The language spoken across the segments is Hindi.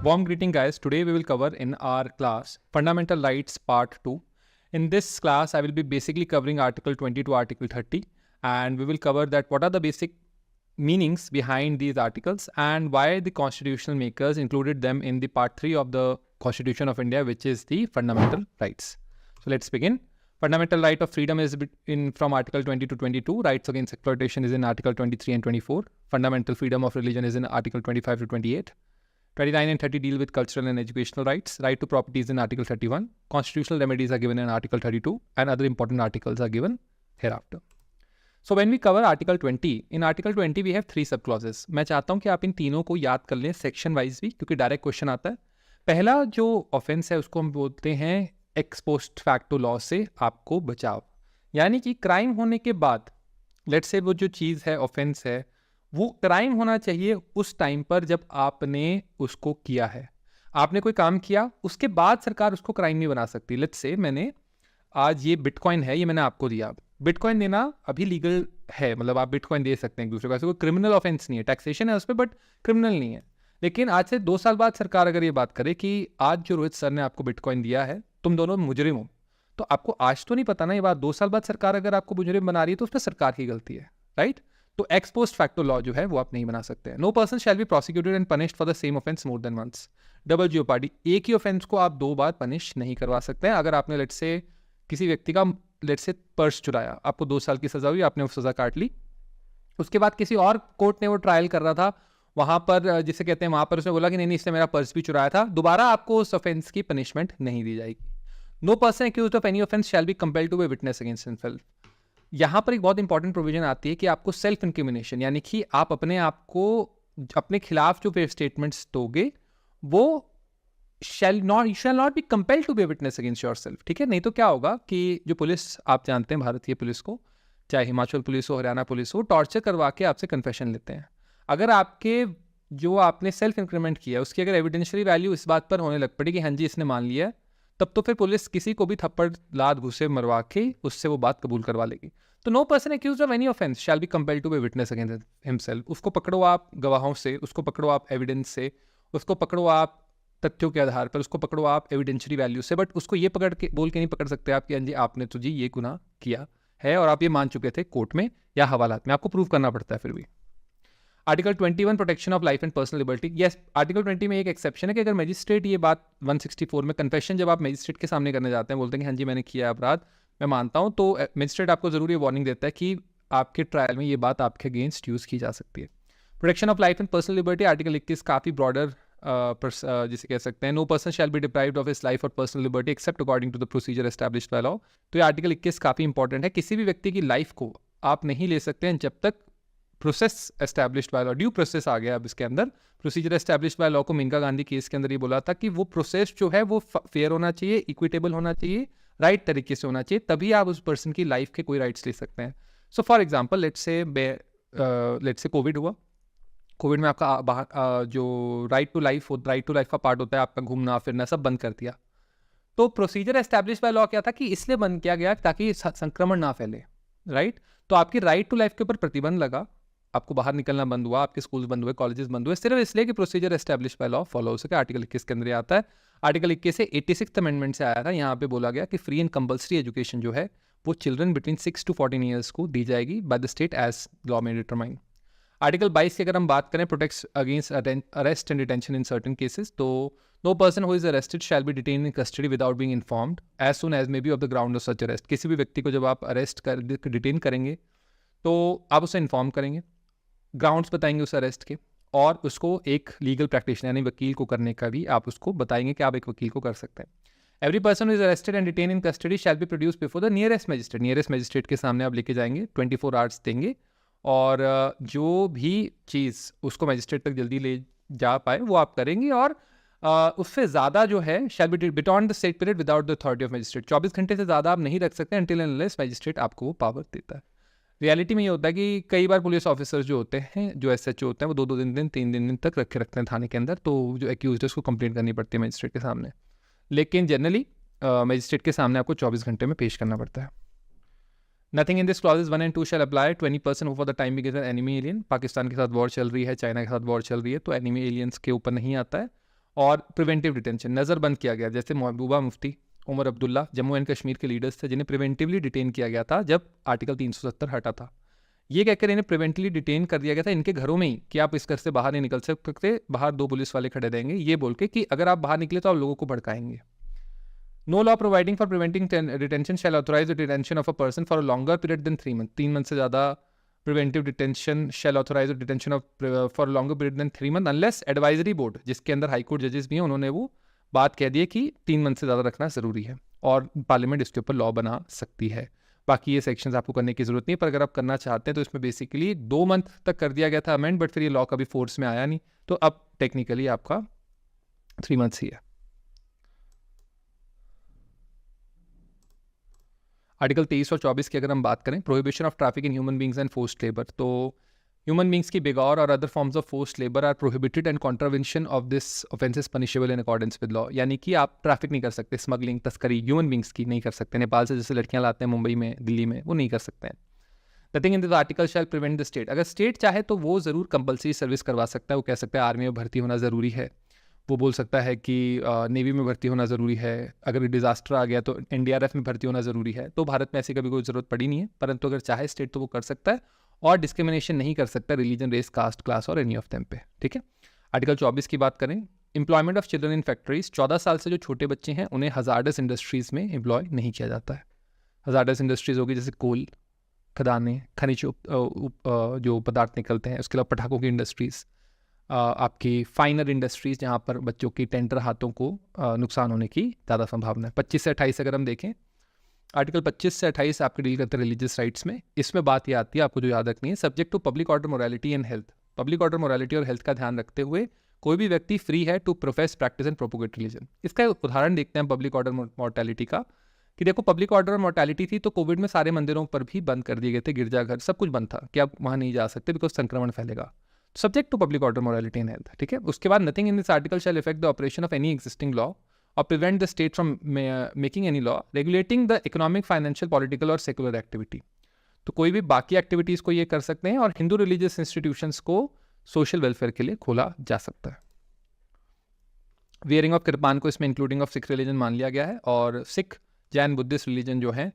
Warm greeting, guys. Today we will cover in our class Fundamental Rights Part 2. In this class, I will be basically covering Article 20 to Article 30, and we will cover that what are the basic meanings behind these articles and why the constitutional makers included them in the Part 3 of the Constitution of India, which is the fundamental rights. So let's begin. Fundamental right of freedom is from Article 20 to 22. Rights against exploitation is in Article 23 and 24. Fundamental freedom of religion is in Article 25 to 28. 29 and 30 deal with cultural and educational rights. Right to property is in Article 31. Constitutional remedies are given in Article 32, and other important articles are given hereafter. So when we cover Article 20, in Article 20 we have 3 subclauses. मैं चाहता हूँ कि आप इन तीनों को याद कर लें सेक्शन वाइज भी, क्योंकि डायरेक्ट क्वेश्चन आता है. पहला जो ऑफेंस है उसको हम बोलते हैं एक्स पोस्ट फैक्टो लॉ से आपको बचाव, यानी कि क्राइम होने के बाद लेट्स से वो जो चीज़ है ऑफेंस है वो क्राइम होना चाहिए उस टाइम पर जब आपने उसको किया है. आपने कोई काम किया उसके बाद सरकार उसको क्राइम नहीं बना सकती. लेट्स से मैंने आज ये बिटकॉइन है, ये मैंने आपको दिया. बिटकॉइन देना अभी लीगल है, मतलब आप बिटकॉइन दे सकते हैं एक दूसरे को, ऐसे कोई क्रिमिनल ऑफेंस नहीं है. टैक्सेशन है उस पर बट क्रिमिनल नहीं है. लेकिन आज से 2 साल बाद सरकार अगर ये बात करे कि आज जो रोहित सर ने आपको बिटकॉइन दिया है तुम दोनों मुजरिम हो, तो आपको आज तो नहीं पता ना ये बात. 2 साल बाद सरकार अगर आपको मुजरिम बना रही है तो उसमें सरकार की गलती है, राइट? तो एक्स पोस्ट फैक्टो लॉ जो है वो आप नहीं बना सकते हैं. No person shall be prosecuted and punished for the same offence more than once. Double jeopardy, एक ही ऑफेंस को आप 2 बार पनिश नहीं करवा सकते हैं. अगर आपने लेट्स से किसी व्यक्ति का लेट्स से पर्स चुराया, आपको 2 साल की सजा हुई, आपने वो सजा काट ली, उसके बाद किसी और कोर्ट ने वो ट्रायल कर रहा था, वहां पर जिसे कहते हैं वहां पर उसने बोला कि नहीं इसने मेरा पर्स भी चुराया था, दोबारा आपको उस ऑफेंस की पनिशमेंट नहीं दी जाएगी. No person accused of any offence shall be compelled to be witness against himself. यहाँ पर एक बहुत इंपॉर्टेंट प्रोविजन आती है कि आपको सेल्फ इंक्रिमिनेशन, यानी कि आप अपने आप को अपने खिलाफ जो स्टेटमेंट्स दोगे वो shall not be compelled to be witness against yourself. ठीक है, नहीं तो क्या होगा कि जो पुलिस आप जानते हैं भारतीय पुलिस को, चाहे हिमाचल पुलिस हो हरियाणा पुलिस हो, टॉर्चर करवा के आपसे कन्फेशन लेते हैं. अगर आपके जो आपने सेल्फ इंक्रीमेंट किया उसकी अगर एविडेंशियरी वैल्यू इस बात पर होने लग पड़ी कि हाँ जी इसने मान लिया, तब तो फिर पुलिस किसी को भी थप्पड़ लात घुसे मरवा के उससे वो बात कबूल करवा लेगी. तो no person accused of any offence shall be compelled to be witness against himself. उसको पकड़ो आप गवाहों से, उसको पकड़ो आप एविडेंस से, उसको पकड़ो आप तथ्यों के आधार पर, उसको पकड़ो आप एविडेंशियरी वैल्यू से, बट उसको ये पकड़ के बोल के नहीं पकड़ सकते आप कि हाँ जी आपने तो जी ये गुनाह किया है और आप ये मान चुके थे कोर्ट में या हवालात में. आपको प्रूव करना पड़ता है फिर भी. Article 21 protection of life and personal liberty. Yes, article 20 में एक एक्सेप्शन है कि अगर मजिस्ट्रेट ये बात 164 में कन्फेशन जब आप मजिस्ट्रेट के सामने करने जाते हैं, बोलते हैं कि हाँ जी मैंने किया अपराध, मैं मानता हूँ, तो मजिस्ट्रेट आपको जरूरी वार्निंग देता है कि आपके ट्रायल में ये बात आपके अगेंस्ट यूज़ की जा सकती है. Protection of life and personal liberty article 21 काफ़ी ब्रॉडर जिसे कह सकते हैं. No person shall be deprived of his life और personal liberty except according to the procedure established by law. तो ये आर्टिकल 21 काफ़ी इंपॉर्टेंट है. किसी भी व्यक्ति की लाइफ को आप नहीं ले सकते हैं जब तक process established by law, due process आ गया अब इसके अंदर. प्रोसीजर एस्टैब्लिश्ड बाय लॉ को मेनका गांधी केस के अंदर ये बोला था कि वो प्रोसेस जो है वो फेयर होना चाहिए, इक्विटेबल होना चाहिए, राइट तरीके से होना चाहिए, तभी आप उस पर्सन की लाइफ के कोई राइट्स ले सकते हैं. So for example let's say Covid हुआ. कोविड में आपका जो राइट टू लाइफ का पार्ट होता है, आपका घूमना फिरना सब बंद कर दिया. तो प्रोसीजर एस्टैब्लिश बाय लॉ क्या था कि इसलिए बंद किया गया ताकि संक्रमण ना फैले, राइट? तो आपकी राइट टू लाइफ के ऊपर प्रतिबंध लगा, आपको बाहर निकलना बंद हुआ, आपके स्कूल बंद हुए, कॉलेजेस बंद हुए, सिर्फ इसलिए कि procedure establish by law follow हो सके. आर्टिकल 21 के अंदर आता है. आर्टिकल 21 से 86th अमेंडमेंट से आया था. यहाँ पे बोला गया कि फ्री एंड कंपल्सरी एजुकेशन जो है वो चिल्ड्रन बिटवीन 6 to 14 ईयर्स को दी जाएगी by the state as law में डिटरमाइन. आर्टिकल 22 की अगर हम बात करें, protects against arrest and detention in certain cases. तो no person who is arrested shall be detain in custody without being informed as soon as may be of the ground of such arrest. किसी भी व्यक्ति को जब आप अरेस्ट कर डिटेन करेंगे तो आप उसे इन्फॉर्म करेंगे, ग्राउंड्स बताएंगे उस अरेस्ट के, और उसको एक लीगल प्रैक्टिशनर यानी वकील को करने का भी आप उसको बताएंगे कि आप एक वकील को कर सकते हैं. Every person is arrested and detain in custody shall be produce before the nearest magistrate. Nearest magistrate के सामने आप लेके जाएंगे, 24 आवर्स देंगे, और जो भी चीज़ उसको मजिस्ट्रेट तक जल्दी ले जा पाए वो आप करेंगे. और उससे ज़्यादा जो है shall be beyond the set period without the authority of magistrate. 24 घंटे से ज़्यादा आप नहीं रख सकते अनटिल एंड अनलेस मजिस्ट्रेट आपको वो पावर देता है. रियलिटी में ये होता है कि कई बार पुलिस ऑफिसर जो होते हैं, जो SHO होते हैं, वो 2-2 दिन 3 दिन तक रखते हैं थाने के अंदर. तो जो एक्यूज्ड है उसको कंप्लेंट करनी पड़ती है मजिस्ट्रेट के सामने. लेकिन जनरली मजिस्ट्रेट के सामने आपको 24 घंटे में पेश करना पड़ता है. Nothing in this clauses 1 and 2 shall apply to any person who for the time बिगिन एनिमी एलियन. पाकिस्तान के साथ वॉर चल रही है, चाइना के साथ वॉर चल रही है, तो एनिमी एलियंस के ऊपर नहीं आता है. और प्रिवेंटिव डिटेंशन, नज़र बंद किया गया, जैसे महबूबा मुफ्ती, उमर अब्दुल्ला जम्मू एंड कश्मीर के लीडर्स थे जिन्हें प्रिवेंटिवली डिटेन किया गया था जब आर्टिकल 370 हटा था। ये कहकर इन्हें प्रिवेंटिवली डिटेन कर दिया गया था इनके घरों में ही कि आप इस घर से बाहर नहीं निकल सकते, बाहर 2 पुलिस वाले खड़े रहेंगे, ये बोल के कि अगर आप बाहर निकले तो आप लोगों को भड़काएंगे। No law providing for preventing detention shall authorize the detention of a person for a longer period than 3 month. 3 month से ज़्यादा preventive detention shall authorize the detention of for longer period than 3 month unless advisory board, जिसके अंदर हाईकोर्ट जजेस भी हैं, उन्होंने वो बात कह दी है कि 3 मंथ से ज़्यादा रखना ज़रूरी है और पार्लियामेंट इसके ऊपर लॉ बना सकती है। बाकी ये सेक्शंस आपको करने की ज़रूरत नहीं है, पर अगर आप करना चाहते हैं तो इसमें बेसिकली 2 मंथ तक कर दिया गया था अमेंड, बट फिर ये लॉ कभी फोर्स में आया नहीं, तो अब टेक्निकली आपका 3 मंथ्स ही है। आर्टिकल 23 और 24 की अगर हम बात करें, prohibition of traffic in human beings and forced labour, तो ह्यूमन बींग्स की बेगौर और other forms of forced labour are prohibited and contravention of this offences punishable in accordance with law. यानी कि आप ट्रैफिक नहीं कर सकते, स्मगलिंग, तस्करी ह्यूमन बींग्स की नहीं कर सकते। नेपाल से जैसे लड़कियां लाते हैं मुंबई में, दिल्ली में, वो नहीं कर सकते हैं। Nothing in this article shall prevent the state. अगर स्टेट चाहे तो वो ज़रूर कंपलसरी सर्विस करवा सकता है, वो कह सकता है आर्मी में भर्ती होना ज़रूरी है, वो बोल सकता है कि नेवी में भर्ती होना ज़रूरी है, अगर डिज़ास्टर आ गया तो NDRF में भर्ती होना ज़रूरी है। तो भारत में ऐसी कभी कोई ज़रूरत पड़ी नहीं है, परंतु अगर चाहे स्टेट तो वो कर सकता है और डिस्क्रिमिनेशन नहीं कर सकता रिलीजन, रेस, कास्ट, क्लास और एनी ऑफ देम पे। ठीक है। आर्टिकल 24 की बात करें, employment of children in factories, 14 साल से जो छोटे बच्चे हैं उन्हें हजार्डस इंडस्ट्रीज़ में एम्प्लॉय नहीं किया जाता है। हजार्डस इंडस्ट्रीज़ होगी जैसे कोल खदानें, खनिज जो पदार्थ निकलते हैं, उसके अलावा पटाखों की इंडस्ट्रीज़, आपकी फाइनर इंडस्ट्रीज़ जहाँ पर बच्चों की टेंटर हाथों को नुकसान होने की ज़्यादा संभावना है। 25 से 28 अगर हम देखें, आर्टिकल 25 से 28 आपके डील करते हैं रिलीजियस राइट्स में। इसमें बात ये आती है, आपको जो याद रखनी है, subject to public order, morality and health. Public order, morality और हेल्थ का ध्यान रखते हुए कोई भी व्यक्ति फ्री है to profess, practise and propagate religion. इसका एक उदाहरण देखते हैं पब्लिक ऑर्डर मोर्टेलिटी का, कि देखो पब्लिक ऑर्डर और मोर्टेलिटी थी तो कोविड में सारे मंदिरों पर भी बंद कर दिए गए थे, गिरजाघर सब कुछ बंद था कि आप वहाँ नहीं जा सकते बिकॉज संक्रमण फैलेगा। Subject to public order, morality and health. ठीक है। उसके बाद nothing in this article shall effect the operation of any existing law और prevent the state from making any law regulating the economic, financial, political और सेकुलर एक्टिविटी। तो कोई भी बाकी एक्टिविटीज़ को ये कर सकते हैं और हिंदू रिलीजियस इंस्टीट्यूशंस को सोशल वेलफेयर के लिए खोला जा सकता है। वियरिंग ऑफ कृपान को इसमें इंक्लूडिंग ऑफ सिख रिलीजन मान लिया गया है, और सिख, जैन, बुद्धिस्ट रिलीजन जो है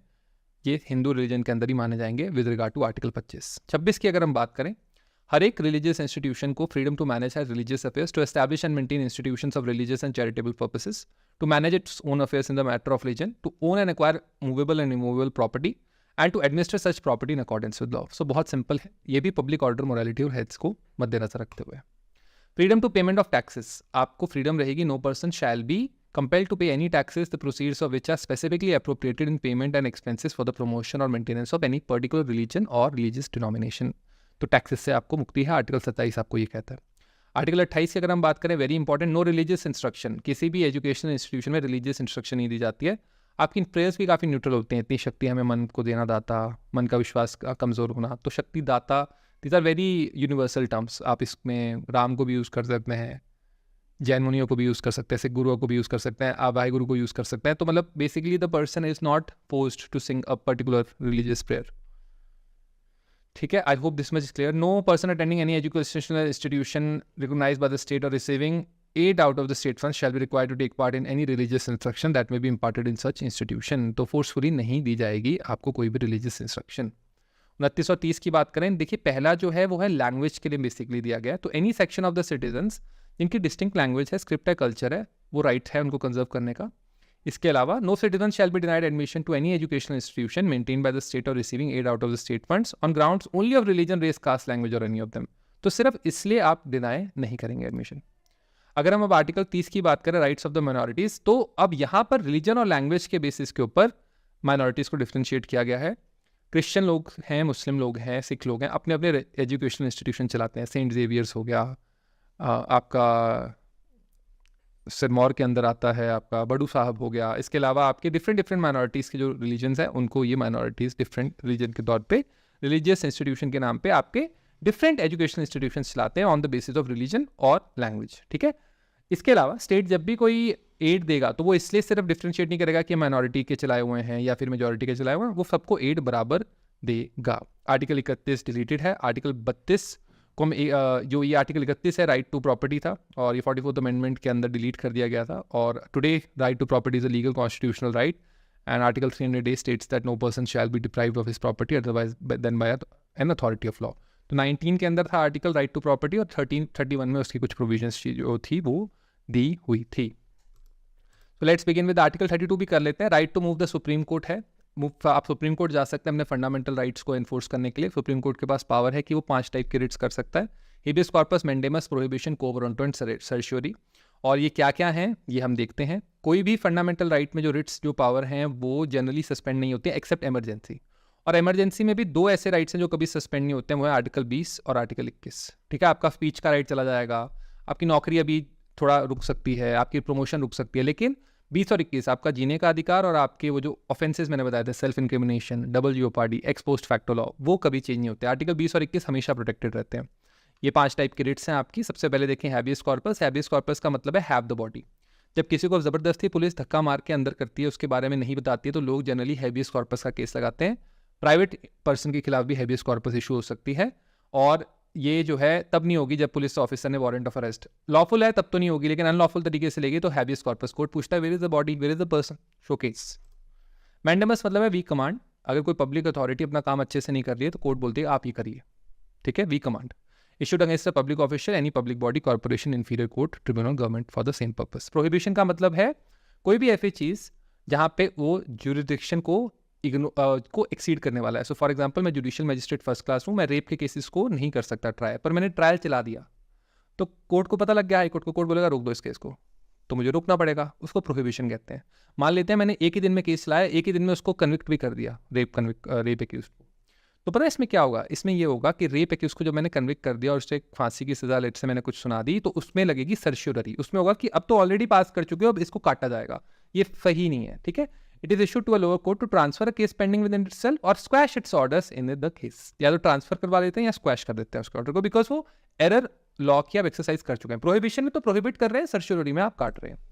ये हिंदू रिलीजन के अंदर ही माने जाएंगे विद रिगार्ड टू आर्टिकल 25। 26 की अगर हम बात करें, हर एक रिलीजियस इंस्टीट्यूशन को फ्रीडम टू मैनेज हर religious affairs, to establish and maintain institutions of religious and charitable purposes, to manage its own affairs in the matter of religion, to own and acquire movable and immovable property and to administer such property in accordance with law. So बहुत सिंपल है, ये भी पब्लिक ऑर्डर, मोरालिटी और हेल्थ को मद्देनजर रखते हुए। Freedom to payment of taxes, आपको फ्रीडम रहेगी, no person shall be compelled to pay any taxes the proceeds of which are specifically appropriated in payment and expenses for the promotion or maintenance of any particular religion or religious denomination। तो टैक्सेस से आपको मुक्ति है, आर्टिकल 27 आपको ये कहता है। आर्टिकल 28 की अगर हम बात करें, very important, no religious instruction, किसी भी एजुकेशनल इंस्टीट्यूशन में रिलीजियस इंस्ट्रक्शन नहीं दी जाती है। आपकी प्रेयर्स भी काफ़ी न्यूट्रल होते हैं, इतनी शक्ति हमें मन को देना दाता, मन का विश्वास का कमज़ोर होना, तो शक्ति दाता, these are very universal terms. आप इसमें राम को भी यूज़ कर सकते हैं, जैन मुनियों को भी यूज़ कर सकते हैं, सिख गुरुओं को भी यूज़ कर सकते हैं, आप वाहे गुरु को यूज़ कर सकते हैं। तो मतलब basically the person is not forced to sing a particular religious prayer. ठीक है। I hope this much is clear. No person attending any educational institution recognised by the state और receiving aid out of the state funds shall be required to take part in any religious instruction that may be imparted in such institution। तो फोर्सफुली नहीं दी जाएगी आपको कोई भी रिलीजियस इंस्ट्रक्शन। 29 और 30 की बात करें, देखिए पहला जो है वो है लैंग्वेज के लिए बेसिकली दिया गया है। तो any section of the citizens जिनकी डिस्टिंक्ट लैंग्वेज है, स्क्रिप्ट है, कल्चर है, वो राइट है उनको कंजर्व करने का। इसके अलावा no citizen shall be denied admission to any educational institution maintain by the state और receiving aid out of the state funds on grounds only of religion, race, caste, language और एनी ऑफ देम। तो सिर्फ इसलिए आप डिनाई नहीं करेंगे एडमिशन। अगर हम अब आर्टिकल 30 की बात करें, राइट्स ऑफ द माइनॉरिटीज, तो अब यहाँ पर रिलीजन और लैंग्वेज के बेसिस के ऊपर माइनॉरिटीज़ को डिफ्रेंशिएट किया गया है। क्रिश्चियन लोग हैं, मुस्लिम लोग हैं, सिख लोग हैं, अपने अपने एजुकेशनल इंस्टीट्यूशन चलाते हैं। सेंट जेवियर्स हो गया, आपका सिरमौर के अंदर आता है, आपका बड़ू साहब हो गया। इसके अलावा आपके डिफरेंट माइनॉरिटीज़ के जो रिलीजन्स हैं उनको ये माइनॉरिटीज़ डिफरेंट रिलीजन के तौर पे रिलीजियस इंस्टीट्यूशन के नाम पे आपके डिफरेंट एजुकेशनल इंस्टीट्यूशन चलाते हैं on the basis of religion और लैंग्वेज। ठीक है। इसके अलावा स्टेट जब भी कोई एड देगा तो वो इसलिए सिर्फ डिफ्रेंशिएट नहीं करेगा कि माइनॉरिटी के चलाए हुए हैं या फिर मेजॉरिटी के चलाए हुए हैं, वो सबको एड बराबर देगा। आर्टिकल 31 डिलीटेड है। आर्टिकल 32 जो ये आर्टिकल 31 है, राइट टू प्रॉपर्टी था, और ये 44th अमेंडमेंट के अंदर डिलीट कर दिया गया था। और today right to property is a legal constitutional right, and article 308 states that no person shall be deprived of his property otherwise than by an authority of law. तो 19 के अंदर था आर्टिकल राइट टू प्रॉपर्टी, और 31 में उसकी कुछ प्रोविजंस जो थी वो दी हुई थी। तो लेट्स बिगिन विद आर्टिकल 32 भी कर लेते हैं। Right to move the supreme court है। आप सुप्रीम कोर्ट जा सकते हैं अपने फंडामेंटल राइट्स को एनफोर्स करने के लिए। सुप्रीम कोर्ट के पास पावर है कि वो 5 टाइप के रिट्स कर सकता है: habeas corpus, mandamus, prohibition, quo warranto and certiorari. और ये क्या क्या हैं ये हम देखते हैं। कोई भी फंडामेंटल राइट में जो रिट्स जो पावर हैं वो जनरली सस्पेंड नहीं होते एक्सेप्ट इमरजेंसी। और इमरजेंसी में भी 2 ऐसे राइट्स हैं जो कभी सस्पेंड नहीं होते हैं, वो है आर्टिकल 20 और आर्टिकल 21। ठीक है, आपका स्पीच का राइट चला जाएगा, आपकी नौकरी अभी थोड़ा रुक सकती है, आपकी प्रमोशन रुक सकती है, लेकिन 20 और 21 आपका जीने का अधिकार और आपके वो जो ऑफेंसेस मैंने बताए थे, self incrimination, double jeopardy, x post facto law, वो कभी चेंज नहीं होते। आर्टिकल 20 और 21 हमेशा प्रोटेक्टेड रहते हैं। ये 5 टाइप के रिट्स हैं आपकी। सबसे पहले देखें हैबियस कॉर्पस। हैबियस कॉर्पस का मतलब है हैव द बॉडी। जब किसी को ज़बरदस्ती पुलिस धक्का मार के अंदर करती है, उसके बारे में नहीं बताती है, तो लोग जनरली हैबियस कॉर्पस का केस लगाते हैं। प्राइवेट पर्सन के खिलाफ भी हैबियस कॉर्पस इशू हो सकती है, और ये जो है तब नहीं होगी जब पुलिस ऑफिसर ने वारंट ऑफ अरेस्ट, लॉफुल है तब तो नहीं होगी, लेकिन अनलॉफुल तरीके से लेगी तो हैबियस कॉर्पस कोर्ट पूछता है where is the body, where is the person, showcase. Mandamus मतलब है वीक कमांड। अगर कोई पब्लिक अथॉरिटी अपना काम अच्छे से नहीं कर रही है तो कोर्ट बोलती है आप ये करिए। ठीक है, we command. Issued against the public official, any public body, corporation, inferior court, tribunal, government for the same purpose. Prohibition का मतलब है कोई भी ऐसी चीज़ जहाँ पे वो ज्यूरिडिक्शन को एक्सीड करने वाला है। सो फॉर एग्जांपल मैं जुडिशियल मजिस्ट्रेट फर्स्ट क्लास हूँ, मैं रेप के केसेस को नहीं कर सकता ट्रायल, पर मैंने ट्रायल चला दिया तो कोर्ट को पता लग गया, हाई कोर्ट को, कोर्ट बोलेगा रोक दो इस केस को, तो मुझे रोकना पड़ेगा। उसको प्रोहिबिशन कहते हैं। मान लेते हैं मैंने एक ही दिन में केस चलाया, एक ही दिन में उसको कन्विक्ट भी कर दिया, रेप एक्यूज को, तो पता है इसमें क्या होगा? इसमें ये होगा कि रेप एक्यूज को जब मैंने कन्विक्ट कर दिया और उससे फांसी की सजा लेट से मैंने कुछ सुना दी, तो उसमें लगेगी सर्शियोररी। उसमें होगा कि अब तो ऑलरेडी पास कर चुके हो, अब इसको काटा जाएगा। ये सही नहीं है। ठीक है, it is issued to a lower court to transfer a case pending within itself और squash its orders in the case. या तो ट्रांसफर करवा देते हैं या स्क्वैश कर देते हैं उसके ऑर्डर को, बिकॉज वो एरर लॉ की आप एक्सरसाइज कर चुके हैं। प्रोहिबिशन में तो प्रोहिबिट कर रहे हैं, सर्शियोररी में आप काट रहे हैं।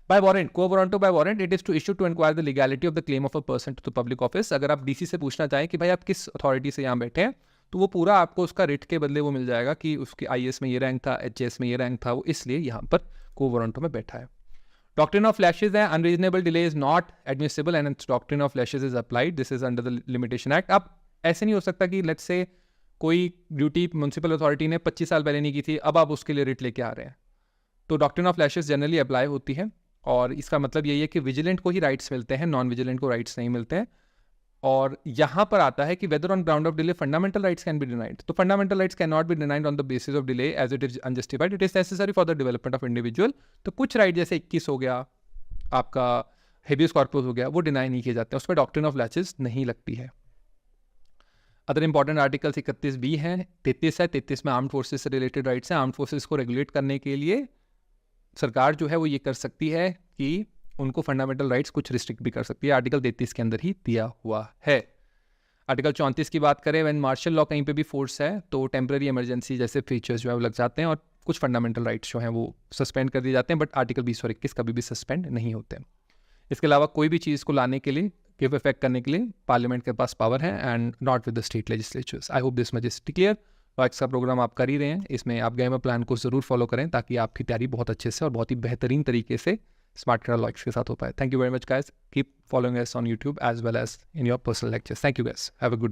By warrant, quo warranto by warrant, it is to issue to inquire the legality of the claim of a person to the public office। अगर आप डीसी से पूछना चाहें कि भाई आप किस अथॉरिटी से यहाँ बैठे हैं, तो वो पूरा आपको उसका रिट के बदले वो मिल जाएगा कि उसके आईएएस में ये रैंक था, एचएएस में ये रैंक था, वो इसलिए यहाँ पर को वारंटो में बैठा है। डॉक्ट्रिन ऑफ लैशेज है, unreasonable delay is not admissible and doctrine of lashes is applied, this is under the limitation act. अब ऐसे नहीं हो सकता कि लेट्स से कोई ड्यूटी म्यूनसिपल अथॉरिटी ने 25 साल पहले नहीं की थी, अब आप उसके लिए रिट लेके आ रहे हैं। तो doctrine of lashes generally apply होती है, और इसका मतलब यही है कि विजिलेंट को ही राइट्स मिलते हैं, नॉन विजिलेंट को राइट्स नहीं मिलते हैं। और यहाँ पर आता है कि whether on ground of delay fundamental rights can be denied. तो fundamental rights can not be denied on the basis of delay as it is unjustified, it is necessary for the development of individual. तो कुछ राइट जैसे 21 हो गया, आपका हेबियस कॉर्पस हो गया, वो डिनाई नहीं किए जाते हैं, उस पर डॉक्ट्रिन ऑफ लैशेज नहीं लगती है। अदर इंपॉर्टेंट आर्टिकल्स 31 बी हैं, 33 है। 33 में आर्म्ड फोर्सेज से रिलेटेड राइट्स हैं। आर्म्ड फोर्सेज को रेगुलेट करने के लिए सरकार जो है वो ये कर सकती है कि उनको फंडामेंटल राइट्स कुछ रिस्ट्रिक्ट भी कर सकती है। आर्टिकल 33 के अंदर ही दिया हुआ है। आर्टिकल 34 की बात करें, व्हेन मार्शल लॉ कहीं पे भी फोर्स है तो टेम्पररी इमरजेंसी जैसे फीचर्स जो है वो लग जाते हैं, और कुछ फंडामेंटल राइट्स जो हैं वो सस्पेंड कर दिए जाते हैं, बट आर्टिकल 20 और 21 कभी भी सस्पेंड नहीं होते हैं। इसके अलावा कोई भी चीज़ को लाने के लिए, गिव इफेक्ट करने के लिए पार्लियामेंट के पास पावर है, and not with the state legislatures. I hope this much is clear. Locks का प्रोग्राम आप कर ही रहे हैं, इसमें आप गेम प्लान को ज़रूर फॉलो करें ताकि आपकी तैयारी बहुत अच्छे से और बहुत ही बेहतरीन तरीके से स्मार्ट करा लॉक्स के साथ हो पाए। Thank you very much guys, keep following us on YouTube as well as in your personal lectures. Thank you guys, have a good day.